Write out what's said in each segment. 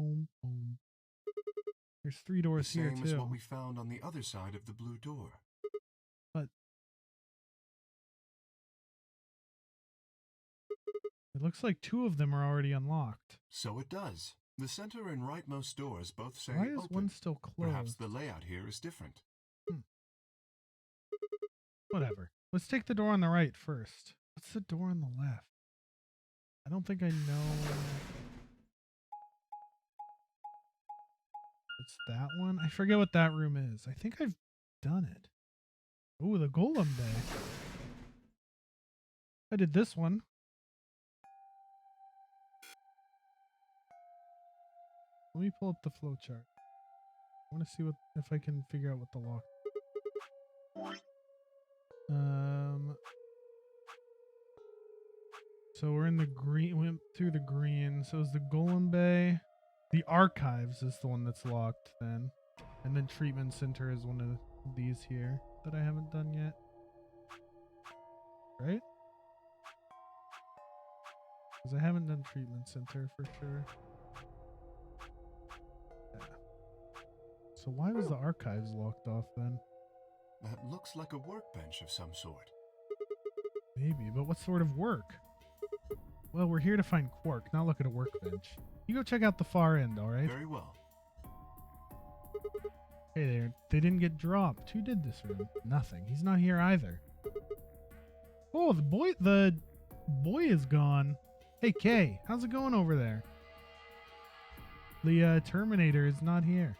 boom, boom. There's 3 doors here, too. The same as what we found on the other side of the blue door. But it looks like 2 of them are already unlocked. So it does. The center and rightmost doors both say Why is open. one still closed? Perhaps the layout here is different. Whatever. Let's take the door on the right first. What's the door on the left? I don't think I know. It's that one? I forget what that room is. I think I've done it. Oh, the Golem Bay. I did this one. Let me pull up the flowchart. I want to see if I can figure out what the lock. So we're in the green. Went through the green. So it's the Golem Bay. The Archives is the one that's locked then, and then Treatment Center is one of these here that I haven't done yet. Right? Because I haven't done Treatment Center for sure. So why was the Archives locked off then? That looks like a workbench of some sort. Maybe, but what sort of work? Well, we're here to find Quark, not look at a workbench. You go check out the far end, alright? Very well. Hey there, they didn't get dropped. Who did this room? Nothing. He's not here either. Oh, the boy is gone. Hey, Kay, how's it going over there? The Terminator is not here.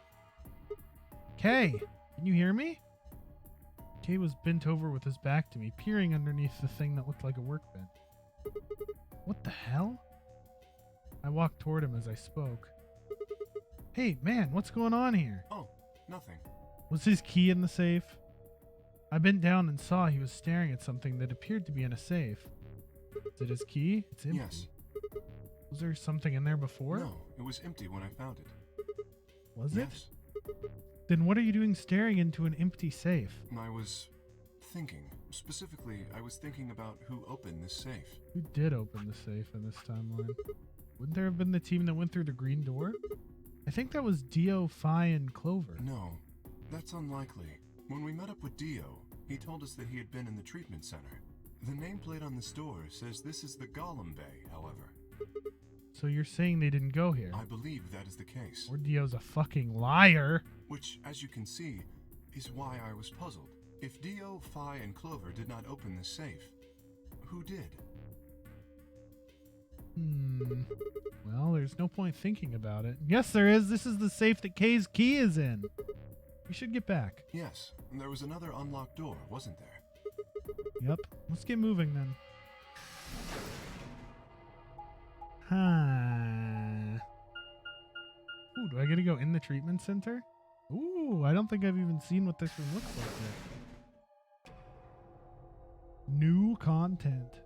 Kay, can you hear me? Kay was bent over with his back to me, peering underneath the thing that looked like a workbench. What the hell? I walked toward him as I spoke. Hey, man, what's going on here? Oh, nothing. Was his key in the safe? I bent down and saw he was staring at something that appeared to be in a safe. Is it his key? It's empty. Yes. Was there something in there before? No, it was empty when I found it. Was it? Yes. Then what are you doing staring into an empty safe? I was thinking. Specifically, I was thinking about who opened this safe. Who did open the safe in this timeline? Wouldn't there have been the team that went through the green door? I think that was Dio, Phi, and Clover. No, that's unlikely. When we met up with Dio, he told us that he had been in the treatment center. The nameplate on this door says this is the Golem Bay, however. So you're saying they didn't go here? I believe that is the case. Or Dio's a fucking liar. Which, as you can see, is why I was puzzled. If Dio, Phi, and Clover did not open this safe, who did? Well, there's no point thinking about it. Yes, there is. This is the safe that Kay's key is in. We should get back. Yes, and there was another unlocked door, wasn't there? Yep. Let's get moving then. Huh. Ooh, do I get to go in the treatment center? Ooh, I don't think I've even seen what this room looks like yet. New content.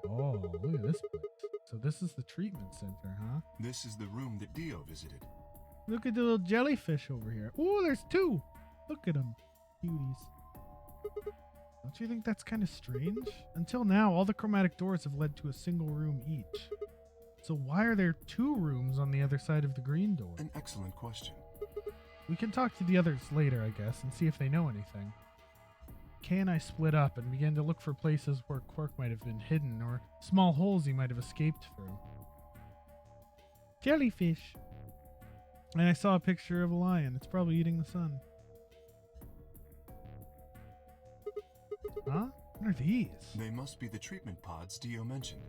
Oh, look at this place. So this is the treatment center, huh? This is the room that Dio visited. Look at the little jellyfish over here. Ooh, there's 2. Look at them. Cuties. Don't you think that's kind of strange? Until now, all the chromatic doors have led to a single room each. So why are there 2 rooms on the other side of the green door? An excellent question. We can talk to the others later, I guess, and see if they know anything. Kay and I split up and began to look for places where Quark might have been hidden or small holes he might have escaped through. Jellyfish! And I saw a picture of a lion. It's probably eating the sun. Huh? What are these? They must be the treatment pods Dio mentioned.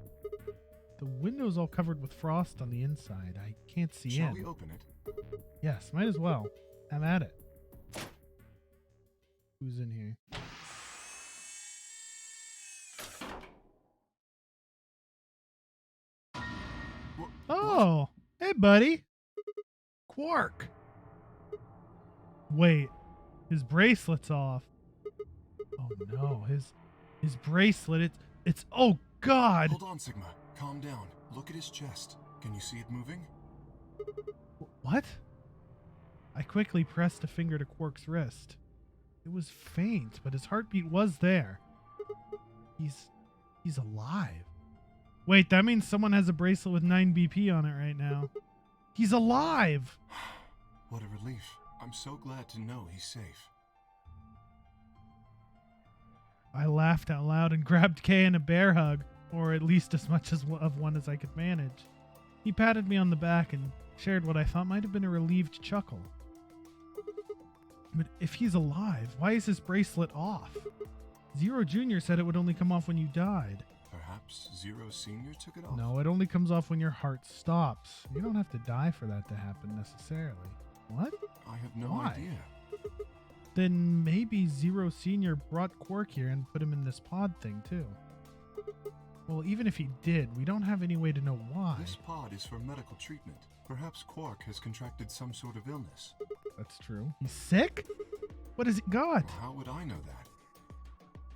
The window's all covered with frost on the inside. I can't see Shall in. we open it? Yes, might as well. Have at it. Who's in here? Oh, hey, buddy. Quark. Wait, his bracelet's off. Oh no, his bracelet. It's oh God. Hold on, Sigma. Calm down. Look at his chest. Can you see it moving? What? I quickly pressed a finger to Quark's wrist. It was faint, but his heartbeat was there. He's alive. Wait, that means someone has a bracelet with 9 BP on it right now. He's alive! What a relief. I'm so glad to know he's safe. I laughed out loud and grabbed Kay in a bear hug, or at least as much of one as I could manage. He patted me on the back and shared what I thought might have been a relieved chuckle. But if he's alive, why is his bracelet off? Zero Jr. said it would only come off when you died. Perhaps Zero Senior took it off? No, it only comes off when your heart stops. You don't have to die for that to happen necessarily. What? I have no Why? idea. Then maybe Zero Senior brought Quark here and put him in this pod thing too. Well, even if he did, we don't have any way to know why. This pod is for medical treatment. Perhaps Quark has contracted some sort of illness. That's true. He's sick? What has he got? How would I know that?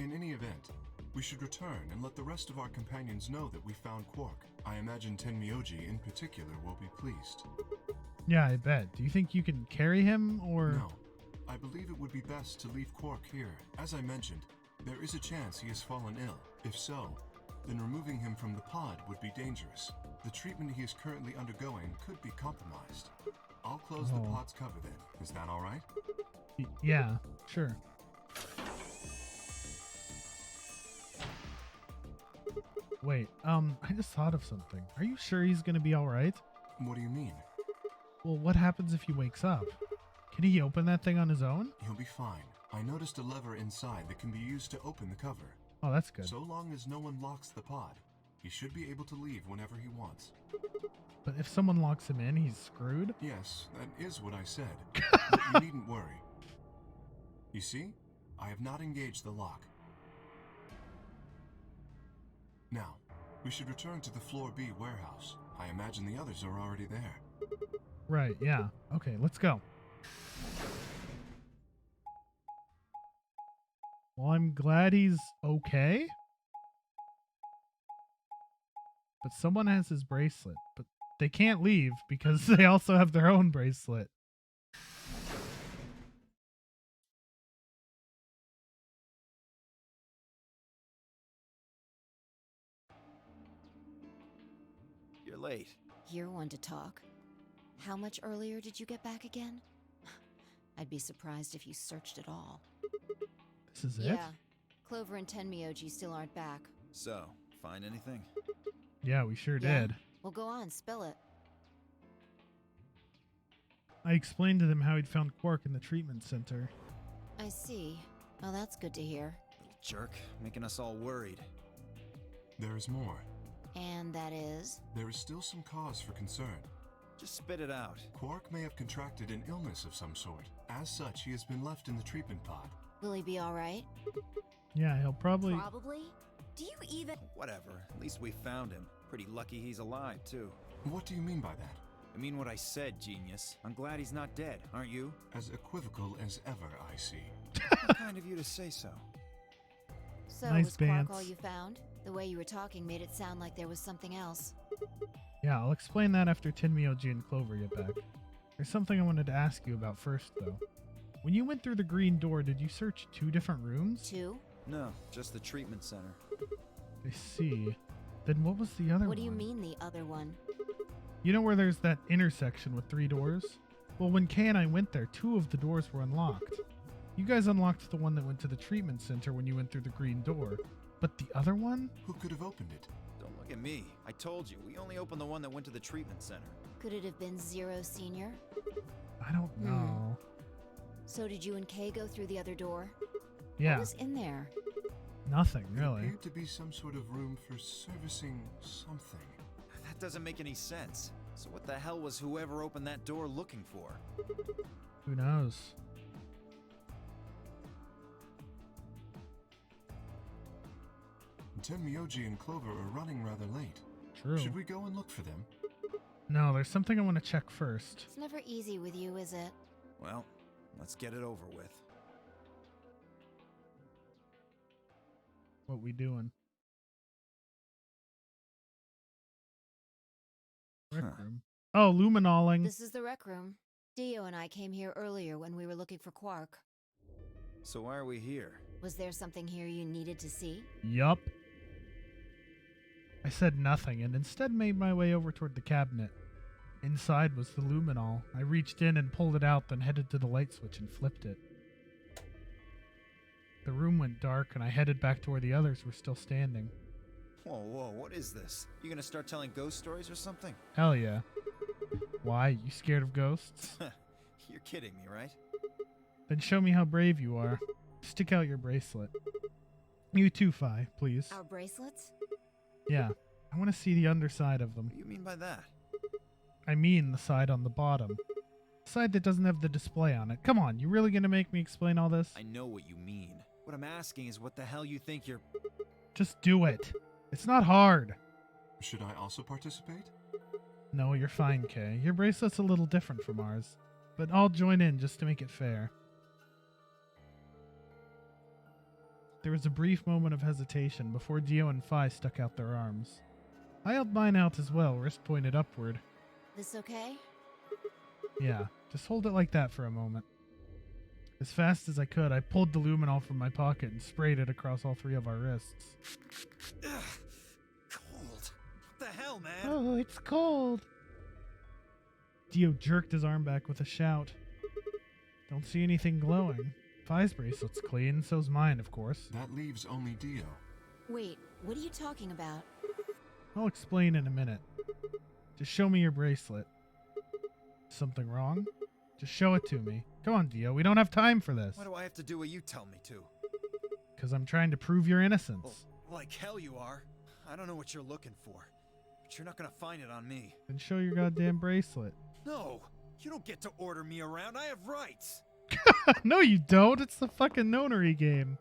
In any event, we should return and let the rest of our companions know that we found Quark. I imagine Tenmyoji in particular will be pleased. Yeah, I bet. Do you think you can carry him, or...? No. I believe it would be best to leave Quark here. As I mentioned, there is a chance he has fallen ill. If so, then removing him from the pod would be dangerous. The treatment he is currently undergoing could be compromised. I'll close the pod's cover then. Is that all right? Yeah, sure. Wait, I just thought of something. Are you sure he's gonna be alright? What do you mean? Well, what happens if he wakes up? Can he open that thing on his own? He'll be fine. I noticed a lever inside that can be used to open the cover. Oh, that's good. So long as no one locks the pod, he should be able to leave whenever he wants. But if someone locks him in, he's screwed? Yes, that is what I said. But you needn't worry. You see? I have not engaged the lock. Now, we should return to the Floor B warehouse. I imagine the others are already there. Right, yeah. Okay, let's go. Well, I'm glad he's okay. But someone has his bracelet. But they can't leave because they also have their own bracelet. You're late. You're one to talk. How much earlier did you get back again? I'd be surprised if you searched at all. This is it? Yeah. Clover and Tenmyoji still aren't back. So, find anything? Yeah, we sure Yeah. did. Well, go on, spill it. I explained to them how he'd found Quark in the treatment center. I see. Well, that's good to hear. Little jerk, making us all worried. There is more. And that is? There is still some cause for concern. Just spit it out. Quark may have contracted an illness of some sort. As such, he has been left in the treatment pod. Will he be alright? Yeah, he'll probably... Probably? Do you even... Whatever, at least we found him. Pretty lucky he's alive, too. What do you mean by that? I mean what I said, genius. I'm glad he's not dead, aren't you? As equivocal as ever, I see. Kind of you to say so. So, Nice was Quark pants. all you found? The way you were talking made it sound like there was something else. Yeah, I'll explain that after Tenmyoji and Clover get back. There's something I wanted to ask you about first, though. When you went through the green door, did you search 2 different rooms? 2? No, just the treatment center. I see. Then what was the other one? What do you mean the other one? You know where there's that intersection with 3 doors? Well, when Kay and I went there, 2 of the doors were unlocked. You guys unlocked the one that went to the treatment center when you went through the green door. But the other one? Who could have opened it? Don't look at me. I told you, we only opened the one that went to the treatment center. Could it have been Zero Senior? I don't know. So did you and Kay go through the other door? Yeah, What was in there? nothing It really. appeared to be some sort of room for servicing something. That doesn't make any sense. So what the hell was whoever opened that door looking for? Who knows? Tenmyoji and Clover are running rather late. True. Should we go and look for them? No, there's something I want to check first. It's never easy with you, is it? Well, let's get it over with. What we doing? Rec Huh. room. Oh, luminoling. This is the rec room. Dio and I came here earlier when we were looking for Quark. So why are we here? Was there something here you needed to see? Yup. I said nothing and instead made my way over toward the cabinet. Inside was the luminol. I reached in and pulled it out, then headed to the light switch and flipped it. The room went dark and I headed back to where the others were still standing. Whoa, what is this? You gonna start telling ghost stories or something? Hell yeah. Why? You scared of ghosts? You're kidding me, right? Then show me how brave you are. Stick out your bracelet. You too, Fi, please. Our bracelets? Yeah, I want to see the underside of them. What do you mean by that? I mean the side on the bottom. The side that doesn't have the display on it. Come on, you really gonna make me explain all this? I know what you mean. What I'm asking is what the hell you think you're... Just do it. It's not hard. Should I also participate? No, you're fine, Kay. Your bracelet's a little different from ours. But I'll join in just to make it fair. There was a brief moment of hesitation before Dio and Fi stuck out their arms. I held mine out as well, wrist pointed upward. This okay? Yeah, just hold it like that for a moment. As fast as I could, I pulled the luminol from my pocket and sprayed it across all three of our wrists. Ugh, cold. What the hell, man? Oh, it's cold. Dio jerked his arm back with a shout. Don't see anything glowing. Fi's bracelet's clean, so's mine, of course. That leaves only Dio. Wait, what are you talking about? I'll explain in a minute. Just show me your bracelet. Something wrong? Just show it to me. Come on, Dio, we don't have time for this. Why do I have to do what you tell me to? Because I'm trying to prove your innocence. Well, like hell you are. I don't know what you're looking for, but you're not gonna find it on me. Then show your goddamn bracelet. No, you don't get to order me around. I have rights. No, you don't. It's the fucking nonary game.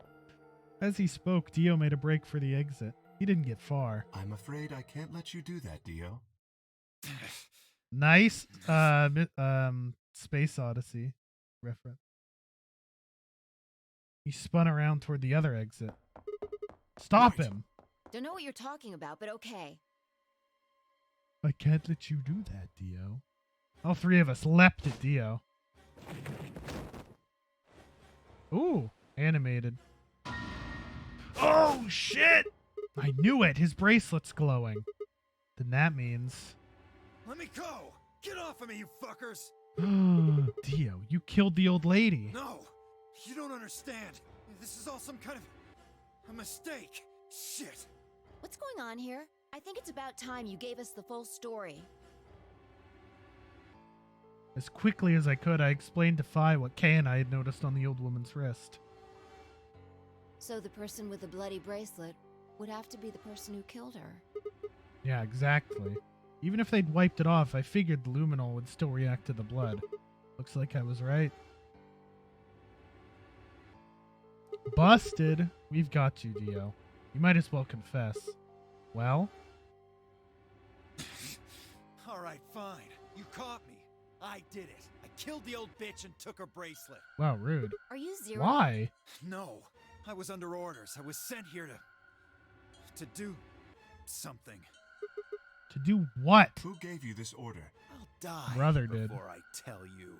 As he spoke, Dio made a break for the exit. He didn't get far. I'm afraid I can't let you do that, Dio. Nice. Space Odyssey reference. He spun around toward the other exit. Stop Right. him. Don't know what you're talking about, but okay. I can't let you do that, Dio. All three of us leapt at Dio. Ooh, animated. Oh, shit! I knew it. His bracelet's glowing. Then that means... Let me go! Get off of me, you fuckers! Dio, you killed the old lady. No! You don't understand. This is all some kind of... a mistake. Shit. What's going on here? I think it's about time you gave us the full story. As quickly as I could, I explained to Fi what Kay and I had noticed on the old woman's wrist. So the person with the bloody bracelet would have to be the person who killed her. Yeah, exactly. Even if they'd wiped it off, I figured the luminol would still react to the blood. Looks like I was right. Busted! We've got you, Dio. You might as well confess. Well? Alright, fine. You caught me. I did it. I killed the old bitch and took her bracelet. Wow, rude. Are you zero? Why? No. I was under orders. I was sent here to do something. To do what? Who gave you this order? I'll die Brother did. before I tell you.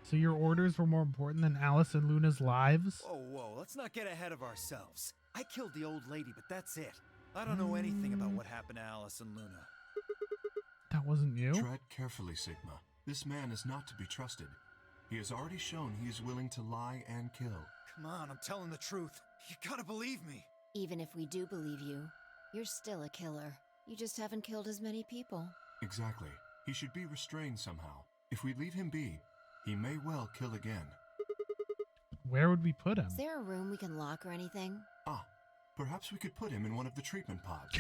So your orders were more important than Alice and Luna's lives? Whoa, let's not get ahead of ourselves. I killed the old lady, but that's it. I don't know anything about what happened to Alice and Luna. That wasn't you? Tread carefully, Sigma. This man is not to be trusted. He has already shown he is willing to lie and kill. Come on, I'm telling the truth. You gotta believe me. Even if we do believe you, you're still a killer. You just haven't killed as many people. Exactly. He should be restrained somehow. If we leave him be, he may well kill again. Where would we put him? Is there a room we can lock or anything? Ah, perhaps we could put him in one of the treatment pods.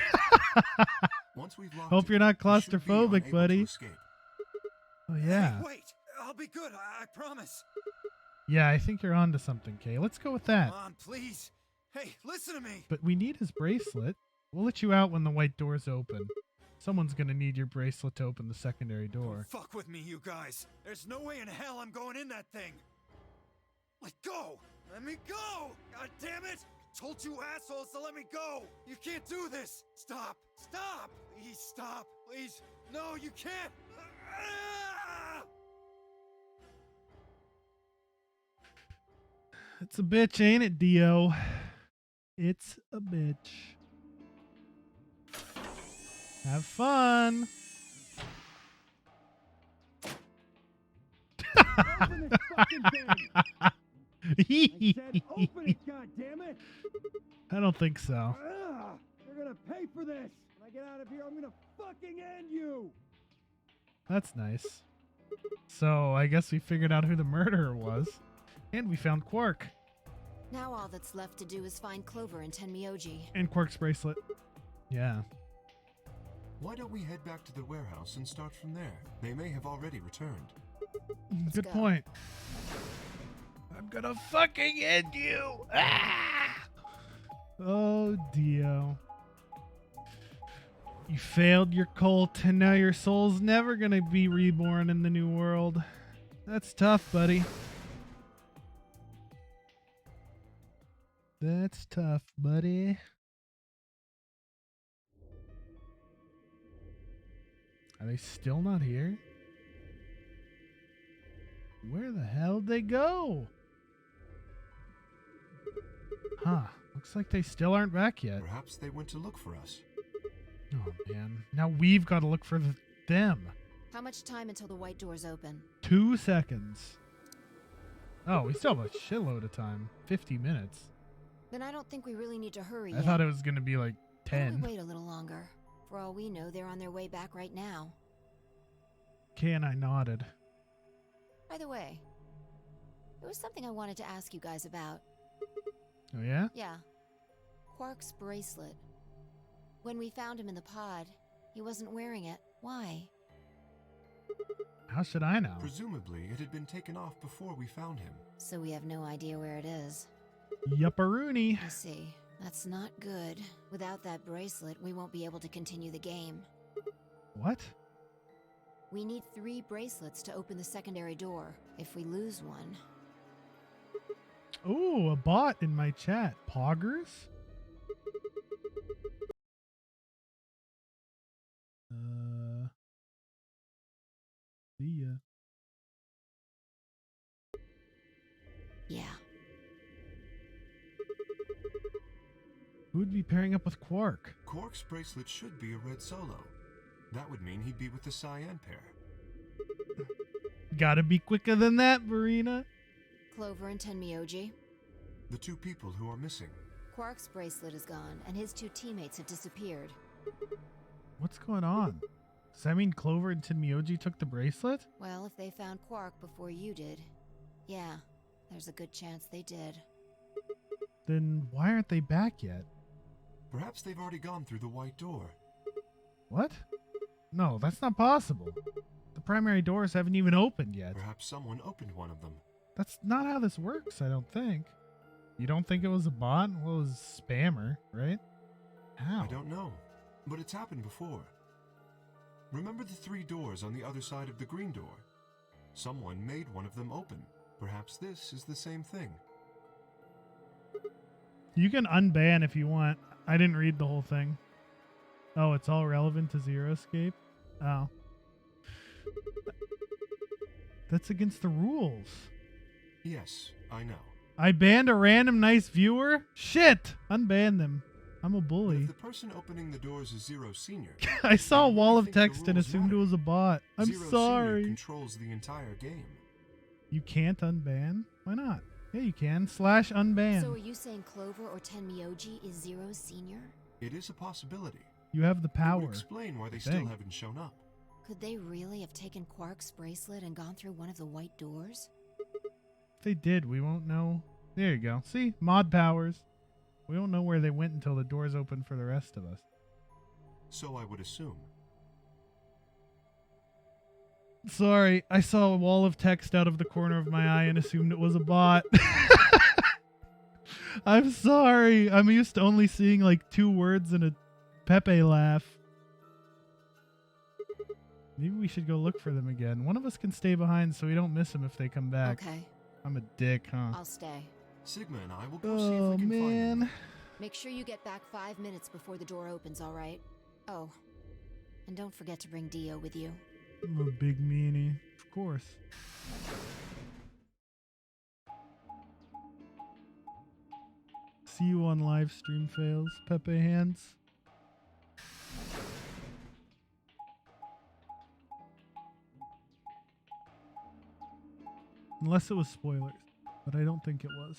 Once we've locked Hope him, you're not he should be claustrophobic, unable buddy. to escape. Oh, yeah. Hey, wait, I'll be good. I promise. Yeah, I think you're onto something, Kay. Let's go with that. Come on, please. Hey, listen to me. But we need his bracelet. We'll let you out when the white door's open. Someone's gonna need your bracelet to open the secondary door. Don't fuck with me, you guys. There's no way in hell I'm going in that thing. Let go. Let me go. God damn it. Told you assholes to let me go. You can't do this. Stop. Stop. Please stop. Please. No, you can't. Ah! It's a bitch, ain't it, Dio? It's a bitch. Have fun. Open this fucking thing! I said open it, goddammit! I don't think so. You're gonna pay for this! When I get out of here, I'm gonna fucking end you! That's nice. So I guess we figured out who the murderer was. And we found Quark. Now all that's left to do is find Clover and Tenmyoji. And Quark's bracelet. Yeah. Why don't we head back to the warehouse and start from there? They may have already returned. Good go. point. I'm gonna fucking end you! Ah! Oh, Dio. You failed your cult, and now your soul's never gonna be reborn in the new world. That's tough, buddy. That's tough, buddy. Are they still not here? Where the hell did they go? Huh. Looks like they still aren't back yet. Perhaps they went to look for us. Oh, man. Now we've got to look for them. How much time until the white doors open? 2 seconds. Oh, we still have a shitload of time. 50 minutes. Then I don't think we really need to hurry I yet. thought it was going to be like Why don't 10. we wait a little longer? For all we know, they're on their way back right now. Kay and I nodded. By the way, there was something I wanted to ask you guys about. Oh, yeah? Yeah. Quark's bracelet. When we found him in the pod, he wasn't wearing it. Why? How should I know? Presumably, it had been taken off before we found him. So we have no idea where it is. Yupperoonie. I see. That's not good. Without that bracelet, we won't be able to continue the game. What? We need 3 bracelets to open the secondary door. If we lose one... Ooh, a bot in my chat. Poggers? See ya. Yeah. Who would be pairing up with Quark? Quark's bracelet should be a red solo. That would mean he'd be with the cyan pair. Gotta be quicker than that, Verena. Clover and Tenmyoji. The 2 people who are missing. Quark's bracelet is gone, and his 2 teammates have disappeared. What's going on? Does that mean Clover and Tenmyoji took the bracelet? Well, if they found Quark before you did, yeah, there's a good chance they did. Then why aren't they back yet? Perhaps they've already gone through the white door. What? No, that's not possible. The primary doors haven't even opened yet. Perhaps someone opened one of them. That's not how this works, I don't think. You don't think it was a bot? Well, it was a spammer, right? How? I don't know, but it's happened before. Remember the 3 doors on the other side of the green door? Someone made one of them open. Perhaps this is the same thing. You can unban if you want. I didn't read the whole thing. Oh, it's all relevant to Zero Escape? Oh. That's against the rules. Yes, I know. I banned a random nice viewer? Shit! Unban them. I'm a But bully. if the person opening the doors is Zero Senior, I saw a then wall I of think the text and rules assumed it matter. was a bot. I'm Zero Senior sorry. controls the entire game. You can't unban? Why not? Yeah, you can. /unban. So are you saying Clover or Tenmyoji is Zero Senior? It is a possibility. You have the It power. would explain why they I still think. haven't shown up. Could they really have taken Quark's bracelet and gone through one of the white doors? If they did, we won't know. There you go. See? Mod powers. We won't know where they went until the doors open for the rest of us. So I would assume. Sorry, I saw a wall of text out of the corner of my eye and assumed it was a bot. I'm sorry. I'm used to only seeing like 2 words and a Pepe laugh. Maybe we should go look for them again. One of us can stay behind so we don't miss them if they come back. Okay, I'm a dick, huh? I'll stay. Sigma and I will go see if Oh, we can find man. them. Make sure you get back 5 minutes before the door opens, all right? Oh, and don't forget to bring Dio with you. I'm a big meanie. Of course. See you on live stream fails, Pepe Hands. Unless it was spoilers, but I don't think it was.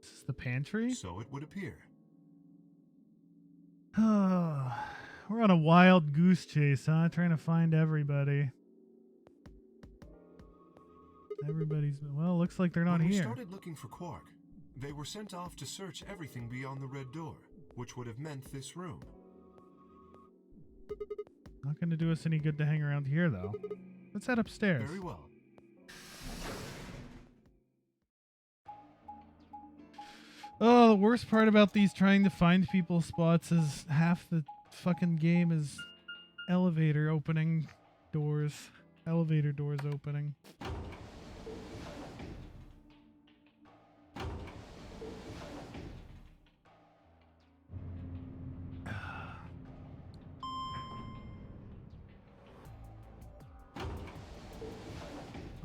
This is the pantry? So it would appear. We're on a wild goose chase, huh? Trying to find everybody. Well, looks like they're not When we here. started looking for Quark, they were sent off to search everything beyond the red door, which would have meant this room. Not going to do us any good to hang around here, though. Let's head upstairs. Very well. Oh, the worst part about these trying to find people spots is half the fucking game is elevator doors opening.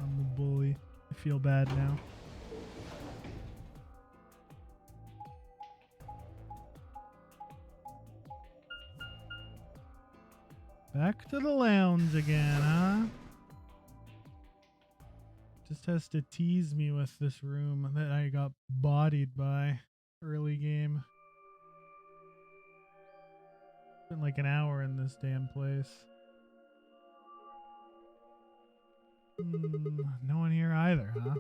I'm the bully. I feel bad now. Back to the lounge again, huh? Just has to tease me with this room that I got bodied by early game. Been like an hour in this damn place. No one here either, huh?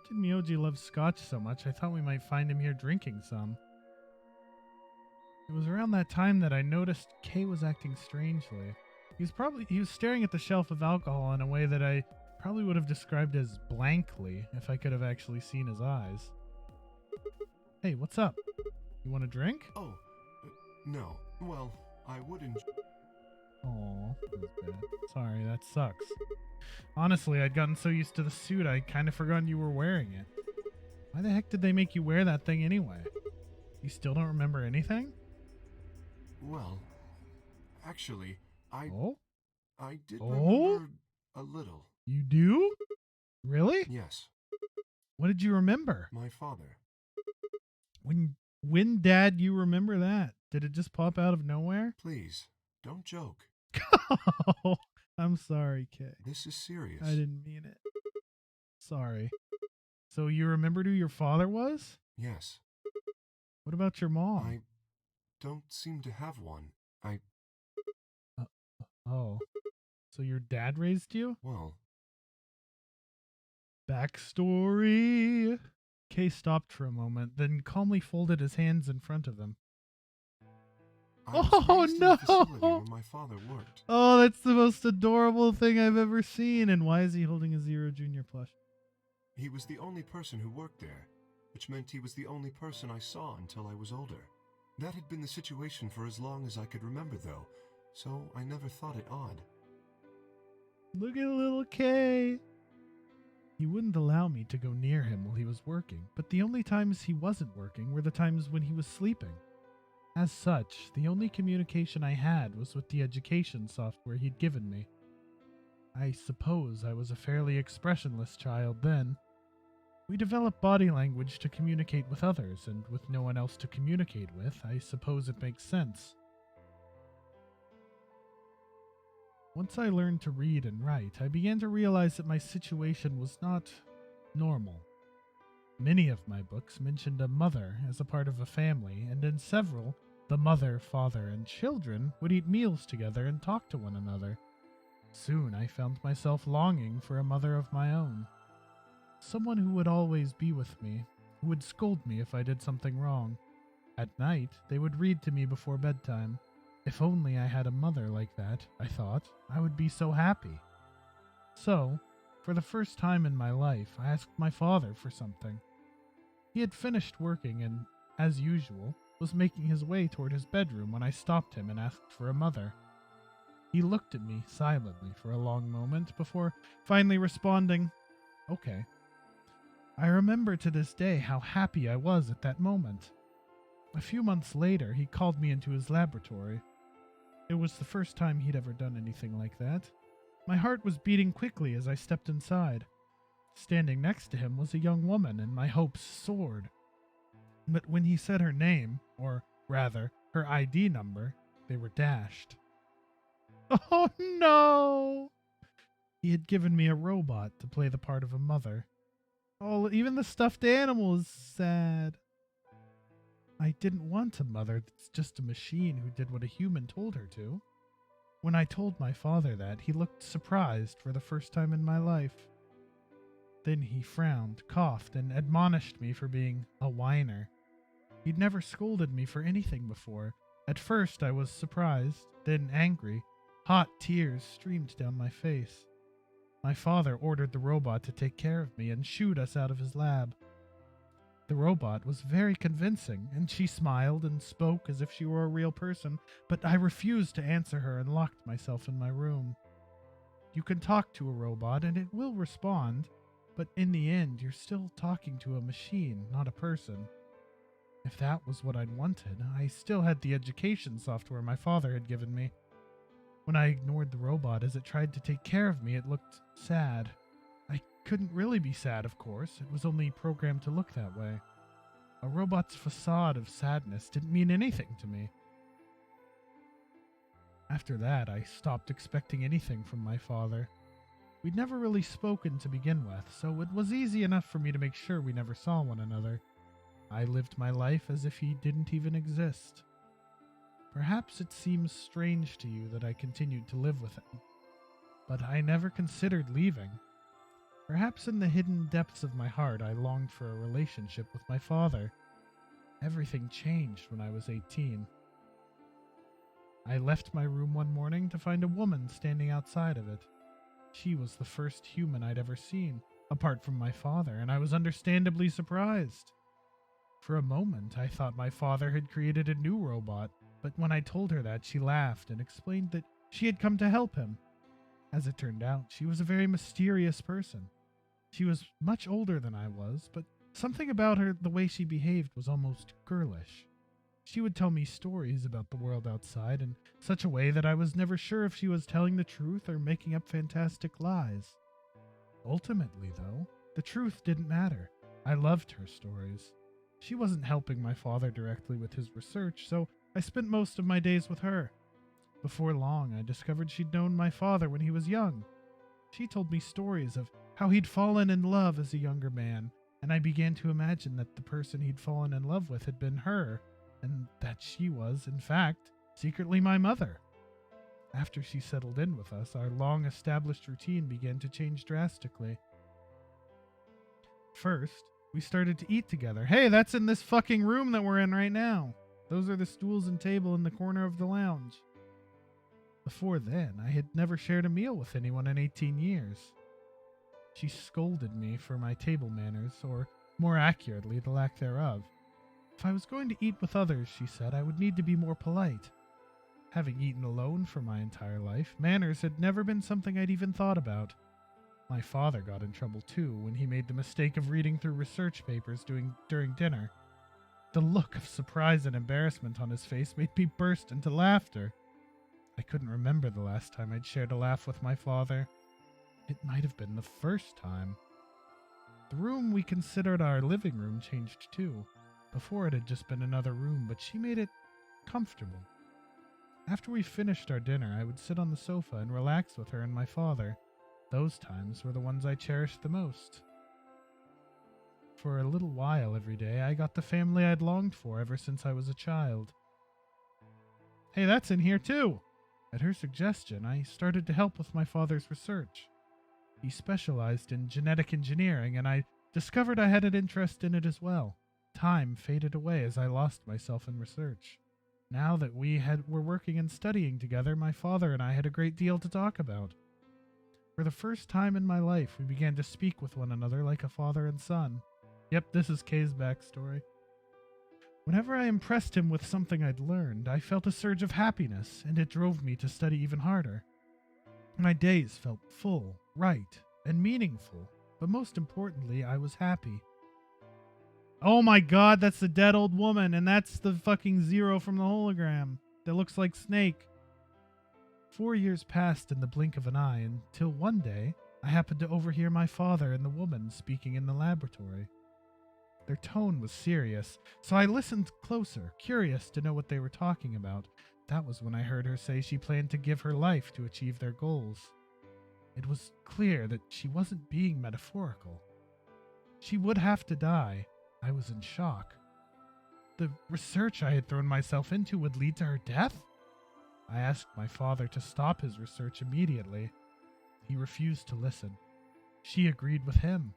Did Myoji love scotch so much? I thought we might find him here drinking some. It was around that time that I noticed Kay was acting strangely. He was staring at the shelf of alcohol in a way that I probably would have described as blankly if I could have actually seen his eyes. Hey, what's up? You want a drink? Oh, no. Well, I would enjoy. Oh, that was bad. Sorry, that sucks. Honestly, I'd gotten so used to the suit, I kind of forgot you were wearing it. Why the heck did they make you wear that thing anyway? You still don't remember anything? Well, actually, I did Oh? remember a little. You do? Really? Yes, What did you remember? my father. When Dad, you remember that? Did it just pop out of nowhere? Please, don't joke. Oh, I'm sorry, Kay. This is serious. I didn't mean it. Sorry. So you remembered who your father was? Yes. What about your mom? I don't seem to have one. Oh. So your dad raised you? Well, Backstory. Kay stopped for a moment, then calmly folded his hands in front of him. I was Oh, raised in the facility no! where my father worked. Oh, that's the most adorable thing I've ever seen. And why is he holding a Zero Junior plush? He was the only person who worked there, which meant he was the only person I saw until I was older. That had been the situation for as long as I could remember, though, so I never thought it odd. Look at little Kay. He wouldn't allow me to go near him while he was working, but the only times he wasn't working were the times when he was sleeping. As such, the only communication I had was with the education software he'd given me. I suppose I was a fairly expressionless child then. We developed body language to communicate with others, and with no one else to communicate with, I suppose it makes sense. Once I learned to read and write, I began to realize that my situation was not normal. Many of my books mentioned a mother as a part of a family, and in several, the mother, father, and children would eat meals together and talk to one another. Soon I found myself longing for a mother of my own. Someone who would always be with me, who would scold me if I did something wrong. At night, they would read to me before bedtime. If only I had a mother like that, I thought, I would be so happy. So, for the first time in my life, I asked my father for something. He had finished working and, as usual, was making his way toward his bedroom when I stopped him and asked for a mother. He looked at me silently for a long moment before finally responding, "Okay." I remember to this day how happy I was at that moment. A few months later, he called me into his laboratory. It was the first time he'd ever done anything like that. My heart was beating quickly as I stepped inside. Standing next to him was a young woman, and my hopes soared. But when he said her name, or Rather, her ID number. They were dashed. Oh no! He had given me a robot to play the part of a mother. Oh, even the stuffed animal is sad. I didn't want a mother that's just a machine who did what a human told her to. When I told my father that, he looked surprised for the first time in my life. Then he frowned, coughed, and admonished me for being a whiner. He'd never scolded me for anything before. At first I was surprised, then angry. Hot tears streamed down my face. My father ordered the robot to take care of me and shooed us out of his lab. The robot was very convincing, and she smiled and spoke as if she were a real person, but I refused to answer her and locked myself in my room. You can talk to a robot and it will respond, but in the end you're still talking to a machine, not a person. If that was what I'd wanted, I still had the education software my father had given me. When I ignored the robot as it tried to take care of me, it looked sad. I couldn't really be sad, of course. It was only programmed to look that way. A robot's facade of sadness didn't mean anything to me. After that, I stopped expecting anything from my father. We'd never really spoken to begin with, so it was easy enough for me to make sure we never saw one another. I lived my life as if he didn't even exist. Perhaps it seems strange to you that I continued to live with him, but I never considered leaving. Perhaps in the hidden depths of my heart I longed for a relationship with my father. Everything changed when I was 18. I left my room one morning to find a woman standing outside of it. She was the first human I'd ever seen, apart from my father, and I was understandably surprised. For a moment, I thought my father had created a new robot, but when I told her that, she laughed and explained that she had come to help him. As it turned out, she was a very mysterious person. She was much older than I was, but something about her, the way she behaved, was almost girlish. She would tell me stories about the world outside in such a way that I was never sure if she was telling the truth or making up fantastic lies. Ultimately, though, the truth didn't matter. I loved her stories. She wasn't helping my father directly with his research, so I spent most of my days with her. Before long, I discovered she'd known my father when he was young. She told me stories of how he'd fallen in love as a younger man, and I began to imagine that the person he'd fallen in love with had been her, and that she was, in fact, secretly my mother. After she settled in with us, our long-established routine began to change drastically. First, we started to eat together. Hey, that's in this fucking room that we're in right now. Those are the stools and table in the corner of the lounge. Before then, I had never shared a meal with anyone in 18 years. She scolded me for my table manners, or more accurately, the lack thereof. If I was going to eat with others, she said, I would need to be more polite. Having eaten alone for my entire life, manners had never been something I'd even thought about. My father got in trouble too when he made the mistake of reading through research papers during dinner. The look of surprise and embarrassment on his face made me burst into laughter. I couldn't remember the last time I'd shared a laugh with my father. It might have been the first time. The room we considered our living room changed too. Before it had just been another room, but she made it comfortable. After we finished our dinner, I would sit on the sofa and relax with her and my father. Those times were the ones I cherished the most. For a little while every day, I got the family I'd longed for ever since I was a child. Hey, that's in here too! At her suggestion, I started to help with my father's research. He specialized in genetic engineering, and I discovered I had an interest in it as well. Time faded away as I lost myself in research. Now that we were working and studying together, my father and I had a great deal to talk about. For the first time in my life, we began to speak with one another like a father and son. Yep, this is Kay's backstory. Whenever I impressed him with something I'd learned, I felt a surge of happiness, and it drove me to study even harder. My days felt full, right, and meaningful, but most importantly, I was happy. Oh my god, that's the dead old woman, and that's the fucking Zero from the hologram that looks like Snake. 4 years passed in the blink of an eye until one day I happened to overhear my father and the woman speaking in the laboratory. Their tone was serious, so I listened closer, curious to know what they were talking about. That was when I heard her say she planned to give her life to achieve their goals. It was clear that she wasn't being metaphorical. She would have to die. I was in shock. The research I had thrown myself into would lead to her death? I asked my father to stop his research immediately. He refused to listen. She agreed with him.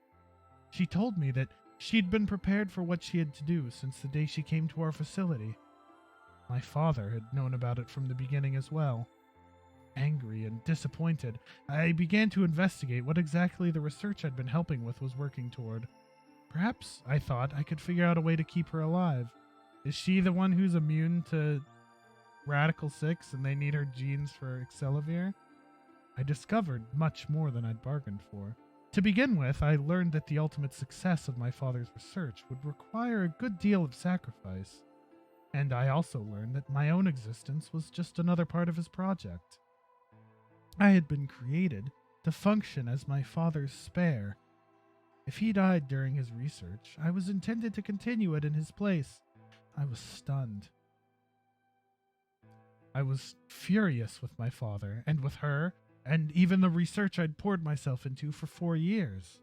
She told me that she'd been prepared for what she had to do since the day she came to our facility. My father had known about it from the beginning as well. Angry and disappointed, I began to investigate what exactly the research I'd been helping with was working toward. Perhaps, I thought, I could figure out a way to keep her alive. Is she the one who's immune to Radical 6 and they need her genes for Excelivir? I discovered much more than I'd bargained for. To begin with, I learned that the ultimate success of my father's research would require a good deal of sacrifice. And I also learned that my own existence was just another part of his project. I had been created to function as my father's spare. If he died during his research, I was intended to continue it in his place. I was stunned. I was furious with my father, and with her, and even the research I'd poured myself into for 4 years.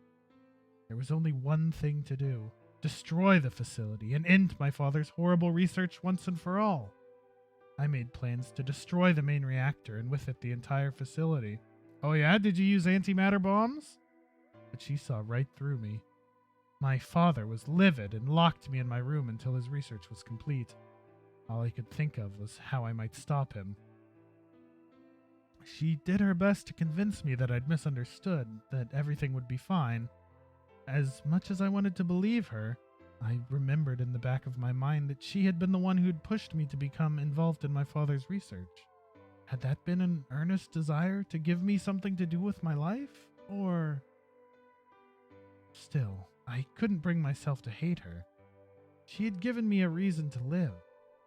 There was only one thing to do: destroy the facility and end my father's horrible research once and for all. I made plans to destroy the main reactor and with it the entire facility. Oh yeah, did you use antimatter bombs? But she saw right through me. My father was livid and locked me in my room until his research was complete. All I could think of was how I might stop him. She did her best to convince me that I'd misunderstood, that everything would be fine. As much as I wanted to believe her, I remembered in the back of my mind that she had been the one who'd pushed me to become involved in my father's research. Had that been an earnest desire to give me something to do with my life? Or... Still, I couldn't bring myself to hate her. She had given me a reason to live.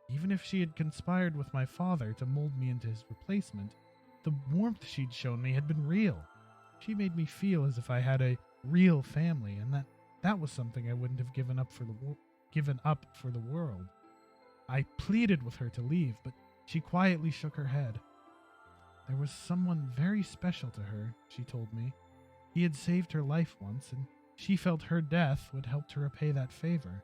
Even if she had conspired with my father to mold me into his replacement, the warmth she'd shown me had been real. She made me feel as if I had a real family, and that was something I wouldn't have given up for the world. I pleaded with her to leave, but she quietly shook her head. There was someone very special to her, she told me. He had saved her life once, and she felt her death would help to repay that favor.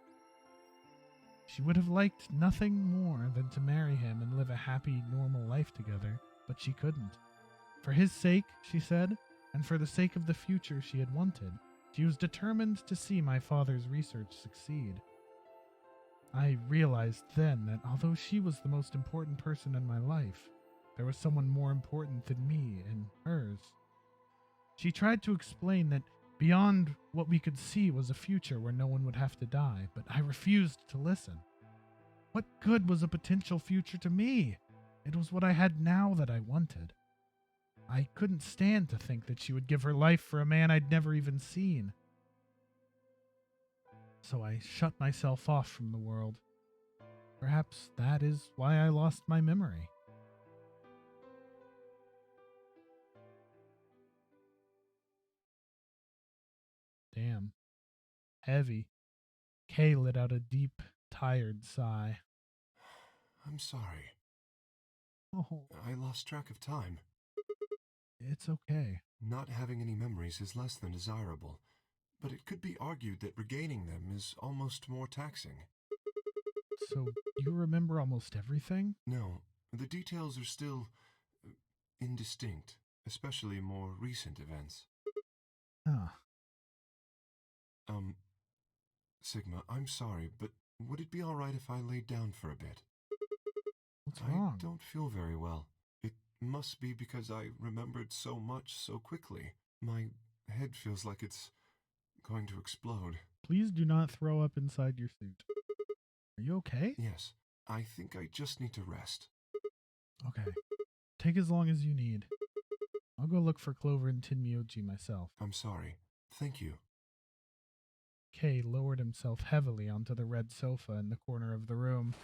She would have liked nothing more than to marry him and live a happy, normal life together, but she couldn't. For his sake, she said, and for the sake of the future she had wanted, she was determined to see my father's research succeed. I realized then that although she was the most important person in my life, there was someone more important than me in hers. She tried to explain that beyond what we could see was a future where no one would have to die, but I refused to listen. What good was a potential future to me? It was what I had now that I wanted. I couldn't stand to think that she would give her life for a man I'd never even seen. So I shut myself off from the world. Perhaps that is why I lost my memory. Damn. Heavy. Kay let out a deep, tired sigh. I'm sorry. Oh, I lost track of time. it's okay. Not having any memories is less than desirable, but it could be argued that regaining them is almost more taxing. So, you remember almost everything? No, the details are still indistinct, especially more recent events. Huh. Sigma, I'm sorry, but would it be alright if I laid down for a bit? What's I wrong? don't feel very well. It must be because I remembered so much so quickly. My head feels like it's going to explode. Please do not throw up inside your suit. Are you okay? Yes, I think I just need to rest. Okay. Take as long as you need. I'll go look for Clover and Tinmyoji myself. I'm sorry. Thank you. Kay lowered himself heavily onto the red sofa in the corner of the room.